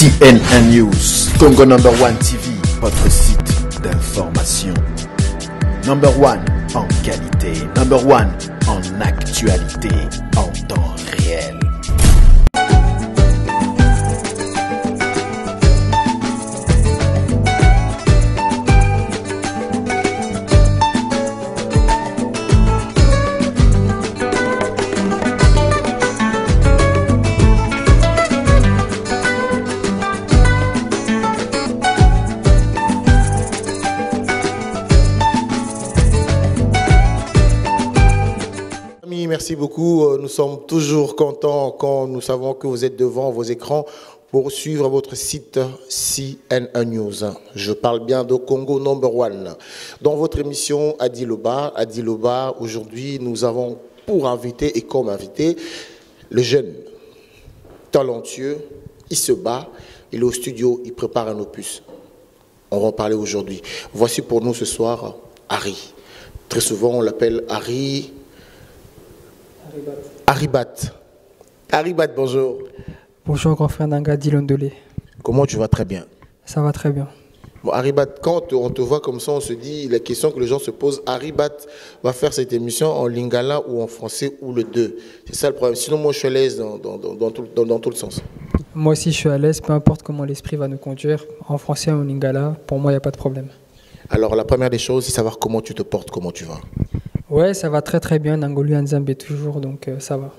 CNN News, Congo number one TV, votre site d'information. Number one en qualité, number one en actualité, en temps réel. Merci beaucoup. Nous sommes toujours contents quand nous savons que vous êtes devant vos écrans pour suivre votre site CNN News. Je parle bien de Congo number one. Dans votre émission Adiloba, aujourd'hui nous avons pour invité et comme invité le jeune, talentueux, il se bat, il est au studio, il prépare un opus. On va en parler aujourd'hui. Voici pour nous ce soir Harry. Très souvent on l'appelle Harry. Haribat, bonjour. Bonjour, grand frère Nanga Dilondolé. Comment tu vas? Très bien. Ça va très bien. Bon, Haribat, quand on te voit comme ça, on se dit, la question que les gens se posent, Haribat va faire cette émission en lingala ou en français ou le deux. C'est ça le problème. Sinon, moi, je suis à l'aise dans tout le sens. Moi aussi, je suis à l'aise, peu importe comment l'esprit va nous conduire, en français ou en lingala, pour moi, il n'y a pas de problème. Alors, la première des choses, c'est savoir comment tu te portes, comment tu vas. Ouais, ça va très très bien. Nangolu Nzambe toujours, donc ça va.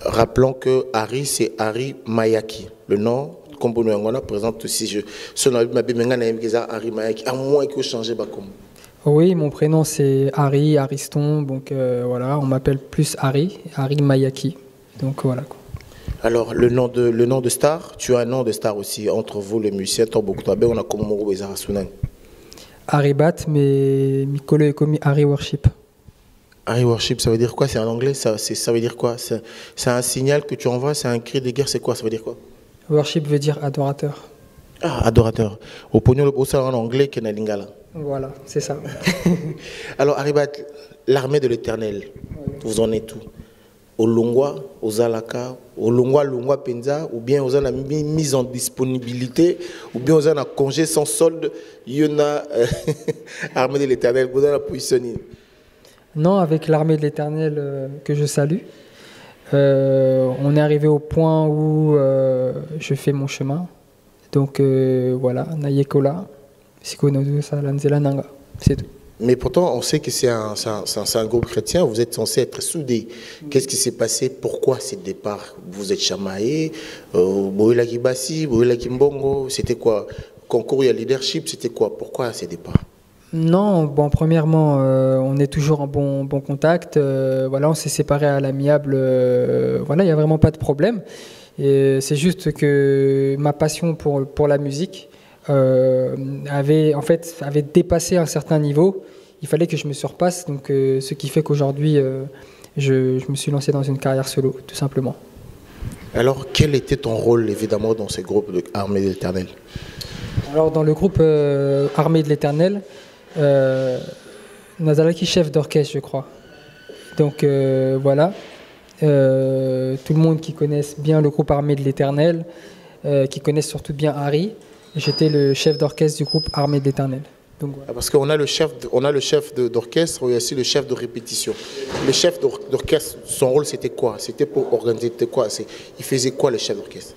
Rappelons que Harry, c'est Harry Mayaki. Le nom, comme nous on présente aussi, Harry Mayaki, à moins que changer Bakom. Oui, mon prénom c'est Harry, Ariston, donc voilà, on m'appelle plus Harry Mayaki. Donc voilà. Alors, le nom de star, tu as un nom de star aussi, entre vous les musiciens, on a comme Moro Bezara Sunan. Haribat, mais Mikolo est comme Harry Worship. Harry Worship, ça veut dire quoi? C'est en anglais, ça veut dire quoi? C'est un signal que tu envoies, c'est un cri de guerre, c'est quoi? Ça veut dire quoi? Worship veut dire adorateur. Ah, adorateur. Au pognon, le bossa en anglais, que lingala. Voilà, c'est ça. Alors, Haribat, l'armée de l'Éternel, vous en êtes où? Au Longwa, aux Alaka, au Longwa Penza, ou bien aux a mise en disponibilité, ou bien aux a congé sans solde, il y en a armée de l'Éternel, vous en a positionné. Non, avec l'armée de l'Éternel que je salue, on est arrivé au point où je fais mon chemin. Donc voilà, Nayekola, Sikonodu, Salanzela Nanga, c'est tout. Mais pourtant, on sait que c'est un groupe chrétien, vous êtes censé être soudés. Qu'est-ce qui s'est passé? Pourquoi ce départ? Vous êtes chamaillé, Boïla Kibasi, Boïla Kimbongo, c'était quoi? Concours et leadership, c'était quoi? Pourquoi ces départs? Non, bon, premièrement, on est toujours en bon contact. Voilà, on s'est séparés à l'amiable. Voilà, il n'y a vraiment pas de problème. Et c'est juste que ma passion pour la musique avait dépassé un certain niveau. Il fallait que je me surpasse. Donc, ce qui fait qu'aujourd'hui, je me suis lancé dans une carrière solo, tout simplement. Alors, quel était ton rôle, évidemment, dans ce groupe de Armée de l'Éternel? Alors, dans le groupe Armée de l'Éternel, Nazalaki chef d'orchestre, je crois. Donc voilà, tout le monde qui connaisse bien le groupe Armée de l'Éternel, qui connaisse surtout bien Harry, j'étais le chef d'orchestre du groupe Armée de l'Éternel. Donc, voilà. Parce qu'on a le chef d'orchestre, il y a aussi le chef de répétition. Le chef d'orchestre, son rôle c'était quoi? C'était pour organiser quoi? Il faisait quoi le chef d'orchestre?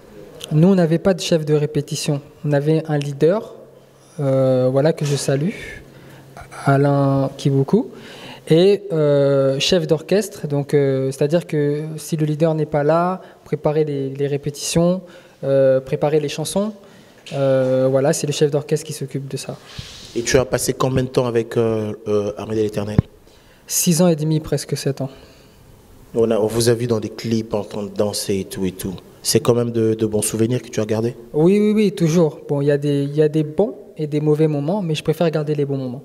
Nous, on n'avait pas de chef de répétition. On avait un leader, voilà, que je salue, Alain Kibuku, et chef d'orchestre. Donc, c'est-à-dire que si le leader n'est pas là, préparer les répétitions, préparer les chansons, voilà, c'est le chef d'orchestre qui s'occupe de ça. Et tu as passé combien de temps avec Armée de l'Éternel? 6 ans et demi, presque 7 ans. On vous a vu dans des clips en train de danser et tout et tout. C'est quand même de bons souvenirs que tu as gardés? Oui, toujours. Bon, il y a des bons et des mauvais moments, mais je préfère garder les bons moments.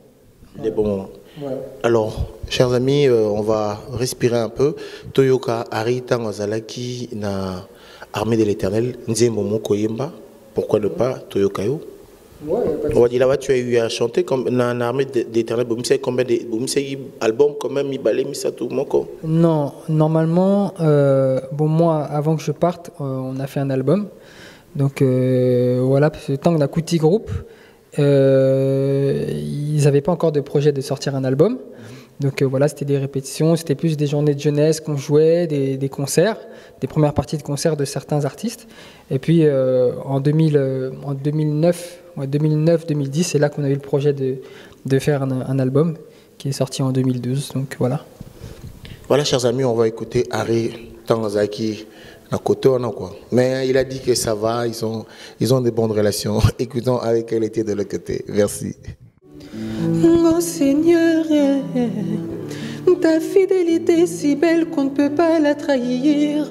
Les bons moments. Ouais. Alors, chers amis, on va respirer un peu. Toyoka Harry Tangazalaki na Armée de l'Éternel, Nze Momo Koyemba, pourquoi ne pas Toyoka Yo? Ouais, on va dire là-bas, tu as eu à chanter comme dans l'Armée d'Éternel. Vous savez combien d'albums quand même, Non, normalement, bon, moi, avant que je parte, on a fait un album. Donc voilà, parce que tant qu'on a Kuti Group, ils n'avaient pas encore de projet de sortir un album. Donc voilà, c'était des répétitions, c'était plus des journées de jeunesse qu'on jouait, des concerts, des premières parties de concerts de certains artistes. Et puis en 2009, 2010, c'est là qu'on a eu le projet de faire un album qui est sorti en 2012. Donc voilà. Voilà, chers amis, on va écouter Harry Tanzaki à côté, quoi. Mais il a dit que ça va, ils ont de bonnes relations. Écoutons avec elle était de l'autre côté. Merci. Oh Seigneur, ta fidélité est si belle qu'on ne peut pas la trahir.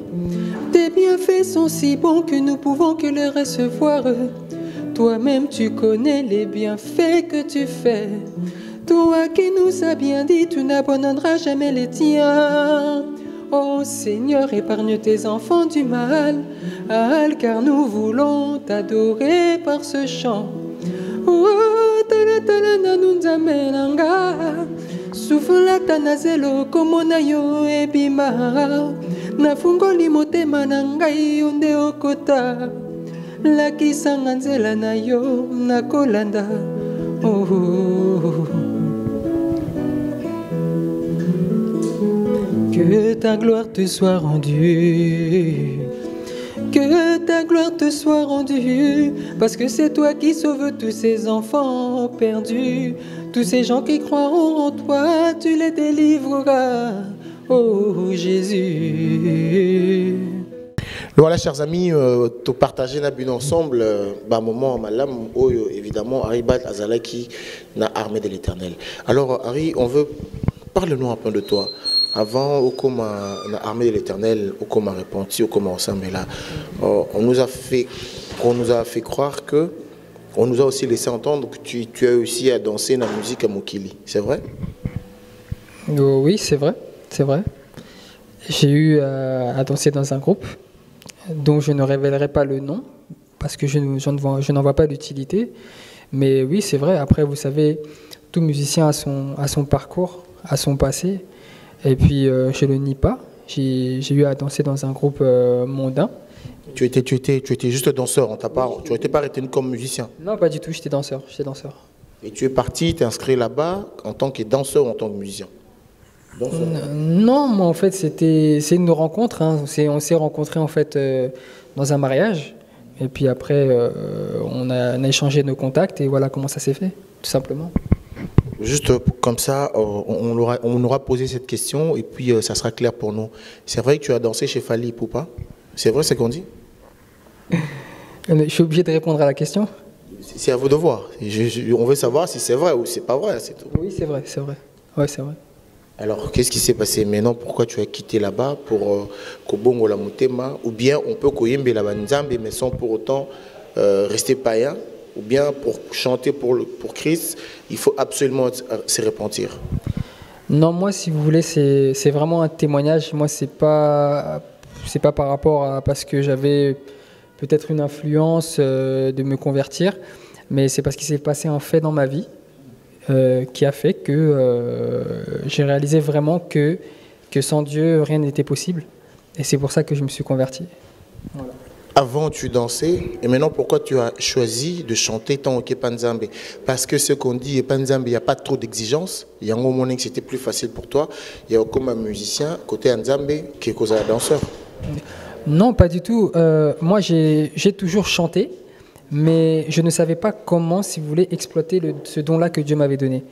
Tes bienfaits sont si bons que nous pouvons que les recevoir. Toi-même tu connais les bienfaits que tu fais. Toi qui nous as bien dit, tu n'abandonneras jamais les tiens. Oh Seigneur, épargne tes enfants du mal, car nous voulons t'adorer par ce chant. Oh, talatala nunzamenanga, souffle tanazelo komonayo ebima, nafungoli motema nangai onde okota, lakisanga nzela na yo nakolanda. Oh. Que ta gloire te soit rendue, que ta gloire te soit rendue, parce que c'est toi qui sauves tous ces enfants perdus, tous ces gens qui croiront en toi, tu les délivreras, oh Jésus. Voilà, chers amis, tout partager la bune ensemble, moment malam, évidemment, Aribat Azalaki, na armée de l'Éternel. Alors, Harry, parle-nous un peu de toi. Avant, au coma, l'armée de l'Éternel, au coma repenti, au coma ensemble là, on nous a fait croire que, on nous a aussi laissé entendre que tu as aussi à danser la musique à Mokili. C'est vrai? Oui, c'est vrai, c'est vrai. J'ai eu à danser dans un groupe dont je ne révélerai pas le nom parce que je n'en vois pas d'utilité. Mais oui, c'est vrai. Après, vous savez, tout musicien a son parcours, a son passé. Et puis, je ne le nie pas. J'ai eu à danser dans un groupe mondain. Tu étais juste danseur, tu n'étais pas retenu comme musicien? Non, pas du tout, j'étais danseur. Et tu es parti, t'es inscrit là-bas en tant que danseur ou en tant que musicien? Non, moi en fait, c'est une rencontre. Hein. On s'est rencontrés en fait dans un mariage. Et puis après, on a échangé nos contacts et voilà comment ça s'est fait, tout simplement. Juste comme ça, on aura posé cette question et puis ça sera clair pour nous. C'est vrai que tu as dansé chez Fally Ipupa? C'est vrai ce qu'on dit? Je suis obligé de répondre à la question? C'est à vous de voir. On veut savoir si c'est vrai ou c'est pas vrai, c'est tout. Oui, c'est vrai. Ouais, c'est vrai. Alors, qu'est-ce qui s'est passé maintenant? Pourquoi tu as quitté là-bas pour Kobongo la Mutema? Ou bien on peut koyembe la Banzambe mais sans pour autant rester païen? Ou bien pour chanter pour Christ, il faut absolument se repentir? Non, moi, si vous voulez, c'est vraiment un témoignage. Moi, c'est pas par rapport à parce que j'avais peut-être une influence de me convertir, mais c'est parce qu'il s'est passé un fait dans ma vie qui a fait que j'ai réalisé vraiment que sans Dieu, rien n'était possible. Et c'est pour ça que je me suis converti. Voilà. Avant, tu dansais, et maintenant, pourquoi tu as choisi de chanter tant que Panzambe? Parce que ce qu'on dit, Panzambe, il n'y a pas trop d'exigences. Il y a un moment que c'était plus facile pour toi. Il y a comme un musicien, côté Nzambe, qui est cause à un danseur. Non, pas du tout. Moi, j'ai toujours chanté, mais je ne savais pas comment, si vous voulez, exploiter ce don-là que Dieu m'avait donné.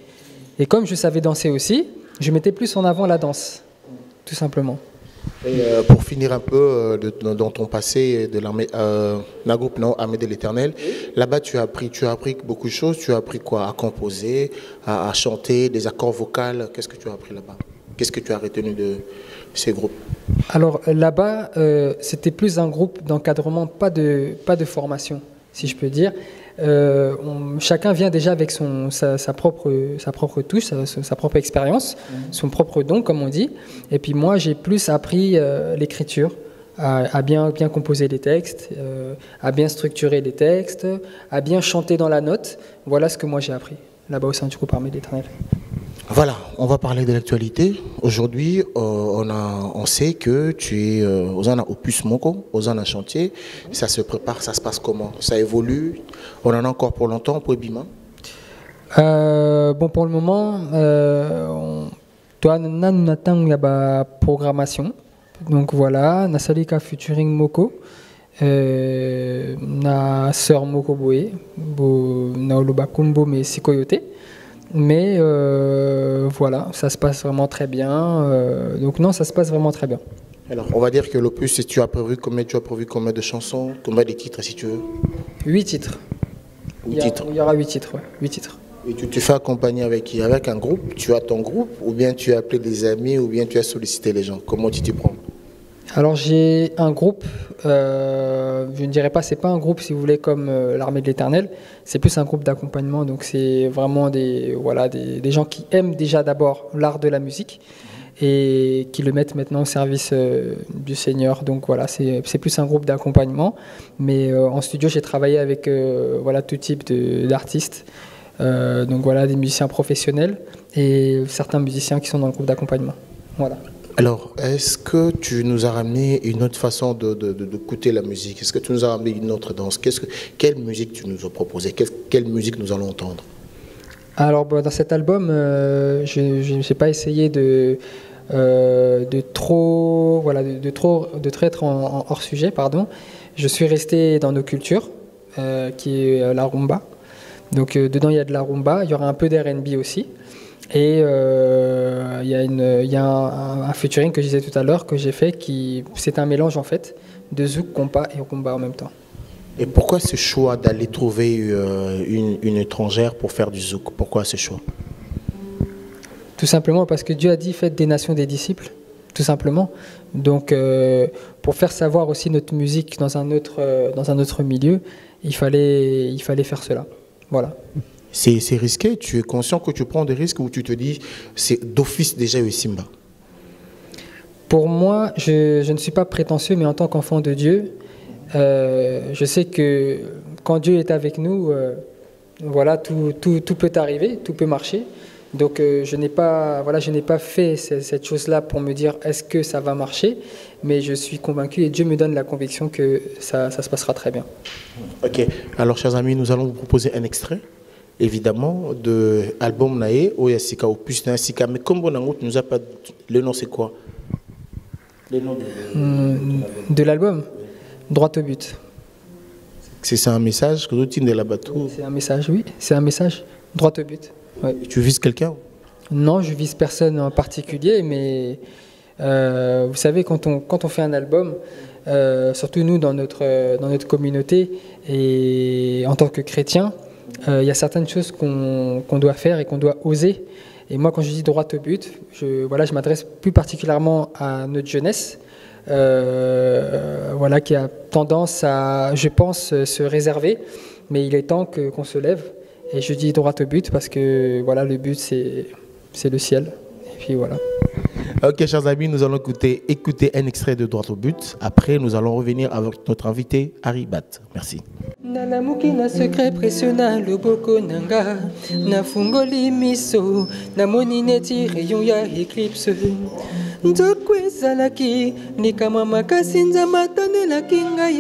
Et comme je savais danser aussi, je mettais plus en avant la danse, tout simplement. Et pour finir un peu dans ton passé de l'armée, la groupe Armée de l'Éternel, là-bas tu as appris beaucoup de choses. Tu as appris quoi? À composer, à chanter, des accords vocaux. Qu'est-ce que tu as appris là-bas? Qu'est-ce que tu as retenu de ces groupes? Alors là-bas, c'était plus un groupe d'encadrement, pas de formation, si je peux dire. Chacun vient déjà avec sa propre touche, sa propre expérience, son propre don, comme on dit. Et puis moi, j'ai plus appris l'écriture, à bien composer les textes, à bien structurer les textes, à bien chanter dans la note. Voilà ce que moi j'ai appris là-bas au sein du groupe Armée de l'Éternel. Voilà, on va parler de l'actualité. Aujourd'hui, on sait que tu es aux Opus Moko, aux chantier. Ça se prépare, ça se passe comment? Ça évolue? On en a encore pour longtemps pour Bima? Bon, pour le moment, nous attendons la programmation. Donc voilà, Nasalika featuring Moko, na sœur Moko Boé, na Oloba Kumbo mais Sikoyote. Mais voilà, ça se passe vraiment très bien. Donc non, ça se passe vraiment très bien. Alors, on va dire que l'opus, tu as prévu combien de chansons, combien de titres si tu veux? 8 titres. Il y aura 8 titres, ouais. 8 titres. Et tu te fais accompagner avec qui? Avec un groupe? Tu as ton groupe? Ou bien tu as appelé des amis? Ou bien tu as sollicité les gens? Comment tu t'y prends? Alors j'ai un groupe, je ne dirais pas, c'est pas un groupe si vous voulez comme l'Armée de l'Éternel, c'est plus un groupe d'accompagnement, donc c'est vraiment des gens qui aiment déjà d'abord l'art de la musique et qui le mettent maintenant au service du Seigneur, donc voilà, c'est plus un groupe d'accompagnement, mais en studio j'ai travaillé avec tout type d'artistes, donc voilà, des musiciens professionnels et certains musiciens qui sont dans le groupe d'accompagnement, voilà. Alors, est-ce que tu nous as ramené une autre façon d'écouter la musique? Est-ce que tu nous as ramené une autre danse? Quelle musique tu nous as proposé? Quelle musique nous allons entendre? Alors, dans cet album, je n'ai pas essayé de trop être en hors sujet, pardon. Je suis resté dans nos cultures, qui est la rumba. Donc, dedans, il y a de la rumba, il y aura un peu d'R&B aussi. Et il y a un featuring que je disais tout à l'heure que j'ai fait c'est un mélange en fait de zouk, compa et rumba en même temps. Et pourquoi ce choix d'aller trouver une étrangère pour faire du zouk? Pourquoi ce choix? Tout simplement parce que Dieu a dit faites des nations des disciples, tout simplement. Donc pour faire savoir aussi notre musique dans un autre milieu, il fallait faire cela. Voilà. C'est risqué, tu es conscient que tu prends des risques ou tu te dis c'est d'office déjà Simba? Pour moi, je ne suis pas prétentieux, mais en tant qu'enfant de Dieu, je sais que quand Dieu est avec nous, voilà, tout peut arriver, tout peut marcher. Donc je n'ai pas fait cette chose-là pour me dire est-ce que ça va marcher, mais je suis convaincu et Dieu me donne la conviction que ça se passera très bien. Ok, alors chers amis, nous allons vous proposer un extrait. Évidemment, de l'album Nae, Oyasika, Opus Nae, mais comme on nous a pas. Le nom, c'est quoi? Le nom de l'album? Droit au but. C'est un message que tu de la bateau? C'est un message, oui, c'est un message. Droit au but. Ouais. Tu vises quelqu'un? Non, je vise personne en particulier, mais vous savez, quand on fait un album, surtout nous dans notre communauté, et en tant que chrétien, il y a certaines choses qu'on doit faire et qu'on doit oser. Et moi, quand je dis droit au but, je m'adresse plus particulièrement à notre jeunesse, qui a tendance à, je pense, se réserver. Mais il est temps qu'on se lève. Et je dis droit au but parce que voilà, le but, c'est le ciel. Et puis voilà. Ok, chers amis, nous allons écouter un extrait de Droit au but. Après, nous allons revenir avec notre invité, Aribat. Merci. Nalamuki na secret précieux na loboko nanga na fungoli miso na moni neti rayon ya éclipse nzoko ezalaki likama makasi nzambe atanelaki ngai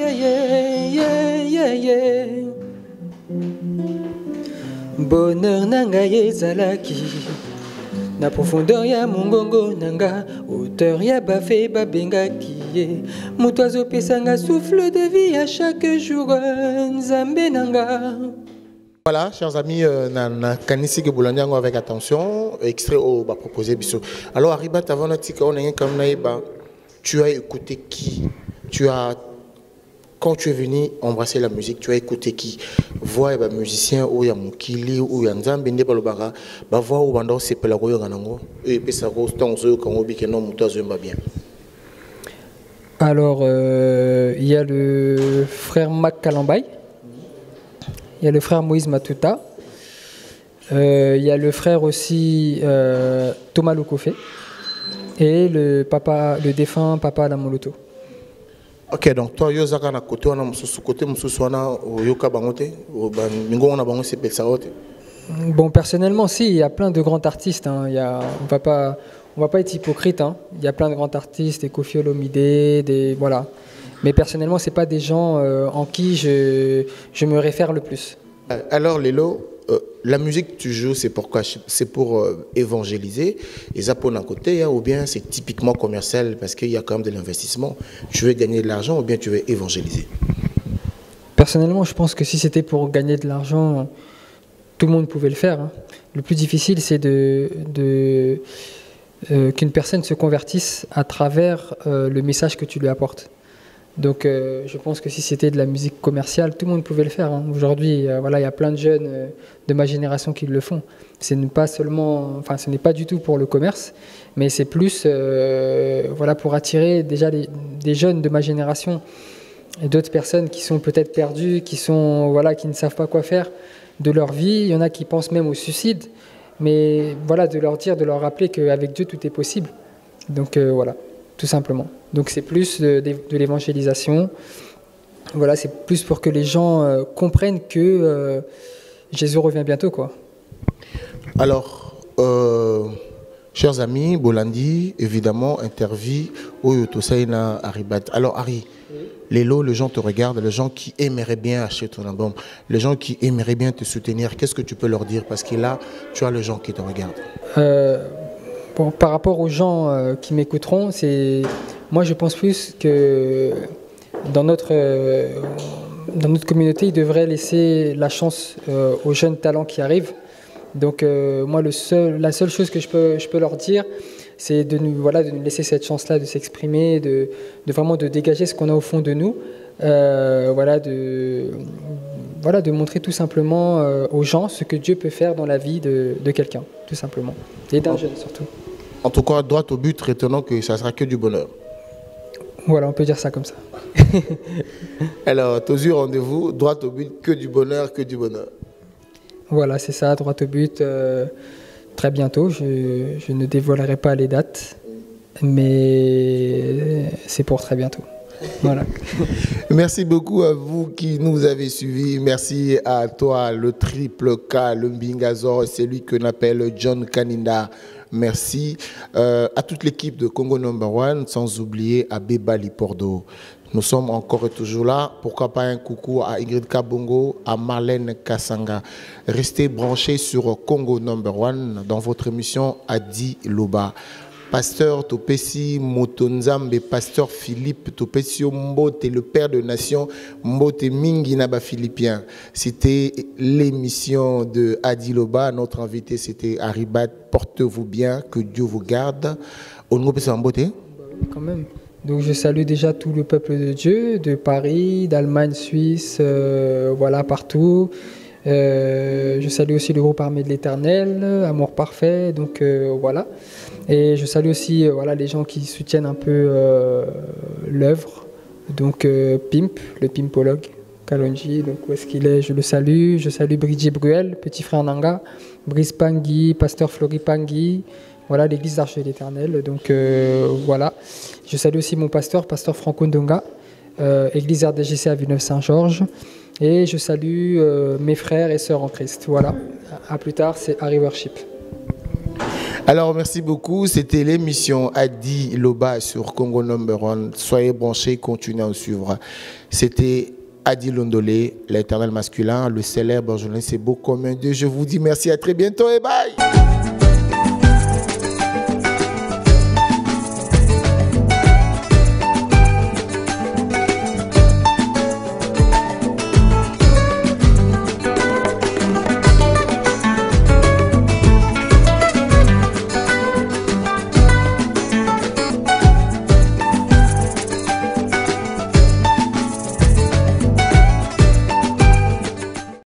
ye bonheur na ngai ezalaki na profondeur ya mongongo nanga hauteur ya bafe babengaki ye moto azopesanga souffle de vie à chaque jour nzambe nanga. Voilà, chers amis, na kanisi ke bolanyango avec attention, extrait au ba proposé biso. Alors Aribat, avant na tika on est comme naïba, tu as écouté qui? Quand tu es venu embrasser la musique, tu as écouté qui? Voix et musicien ou ya mukili ou ya nzambe nde balobaka ba voix ou banda sepela ko yoga nango et pesa ko stanzo quand obi ke non muto azemba bien. Alors il y a le frère Mac Kalambay, il y a le frère Moïse Matuta, il y a le frère aussi Thomas Lokofé et le défunt papa Lamoloto. Ok, donc toi, Yozaka na côté, on a côté, Moussouana, Yoka Bangote, Ningo, on a Bango, c'est Pelsaote. Bon, personnellement, si, il y a plein de grands artistes. Hein. On va pas être hypocrite. Hein. Il y a plein de grands artistes, des Koffi Olomide, voilà. Mais personnellement, c'est pas des gens en qui je me réfère le plus. Alors, Lelo, la musique que tu joues, c'est pourquoi? C'est pour évangéliser, et ça pour un côté, hein, ou bien c'est typiquement commercial parce qu'il y a quand même de l'investissement. Tu veux gagner de l'argent ou bien tu veux évangéliser? Personnellement, je pense que si c'était pour gagner de l'argent, tout le monde pouvait le faire. Hein. Le plus difficile, c'est qu'une personne se convertisse à travers le message que tu lui apportes. Donc je pense que si c'était de la musique commerciale, tout le monde pouvait le faire. Hein. Aujourd'hui, voilà, il y a plein de jeunes de ma génération qui le font. Ce n'est pas du tout pour le commerce, mais c'est plus voilà, pour attirer déjà des jeunes de ma génération et d'autres personnes qui sont peut-être perdues, qui ne savent pas quoi faire de leur vie. Il y en a qui pensent même au suicide, mais voilà, de leur rappeler qu'avec Dieu tout est possible. Donc voilà, tout simplement. Donc c'est plus de l'évangélisation. Voilà, c'est plus pour que les gens comprennent que Jésus revient bientôt, quoi. Alors, chers amis, Bolandi, évidemment, interview au Tosaina Aribat. Alors, Harry, Lelo, les gens te regardent, les gens qui aimeraient bien acheter ton album, les gens qui aimeraient bien te soutenir, qu'est-ce que tu peux leur dire? Parce que là, tu as les gens qui te regardent. Bon, par rapport aux gens qui m'écouteront, moi je pense plus que dans notre communauté, ils devraient laisser la chance aux jeunes talents qui arrivent. Donc moi, la seule chose que je peux leur dire, c'est de nous laisser cette chance-là de s'exprimer, de vraiment de dégager ce qu'on a au fond de nous, de montrer tout simplement aux gens ce que Dieu peut faire dans la vie de quelqu'un, tout simplement, et d'un jeune surtout. En tout cas, droit au but, retenons que ça sera que du bonheur. Voilà, on peut dire ça comme ça. Alors, toujours rendez-vous, droit au but, que du bonheur, que du bonheur. Voilà, c'est ça, droit au but. Très bientôt, je ne dévoilerai pas les dates, mais c'est pour très bientôt. Voilà. Merci beaucoup à vous qui nous avez suivis. Merci à toi, le triple K, le Mbingazor, celui que l'on appelle John Kaninda. Merci à toute l'équipe de Congo Number One, sans oublier à Beba Lipordo. Nous sommes encore et toujours là. Pourquoi pas un coucou à Ingrid Kabongo, à Marlène Kassanga. Restez branchés sur Congo Number One dans votre émission Adi Loba. Pasteur Topesi Motonzambe, pasteur Philippe Topesi Mbote, le père de nation, Mbote Mingi Naba Philippien. C'était l'émission de Adi Loba. Notre invité, c'était Aribat. Portez-vous bien, que Dieu vous garde. Au nom de Mbote. Quand même. Donc je salue déjà tout le peuple de Dieu, de Paris, d'Allemagne, Suisse, voilà, partout. Je salue aussi le groupe Armée de l'Éternel, Amour Parfait, donc voilà. Et je salue aussi voilà, les gens qui soutiennent un peu l'œuvre. Donc Pimp, le pimpologue, Kalonji, donc où est-ce qu'il est? Je le salue. Je salue Bridget Bruel, petit frère Nanga, Brice Pangui, pasteur Flori Pangui, voilà, l'église d'Arche de l'Éternel. Donc voilà. Je salue aussi mon pasteur Franco Ndonga, église RDGC à Villeneuve-Saint-Georges. Et je salue mes frères et sœurs en Christ. Voilà. À plus tard, c'est Harry Worship. Alors, merci beaucoup. C'était l'émission Adi Loba sur Congo Number One. Soyez branchés, continuez à nous suivre. C'était Adi Londolé, l'éternel masculin, le célèbre journaliste, c'est beau comme un Dieu. Je vous dis merci, à très bientôt et bye.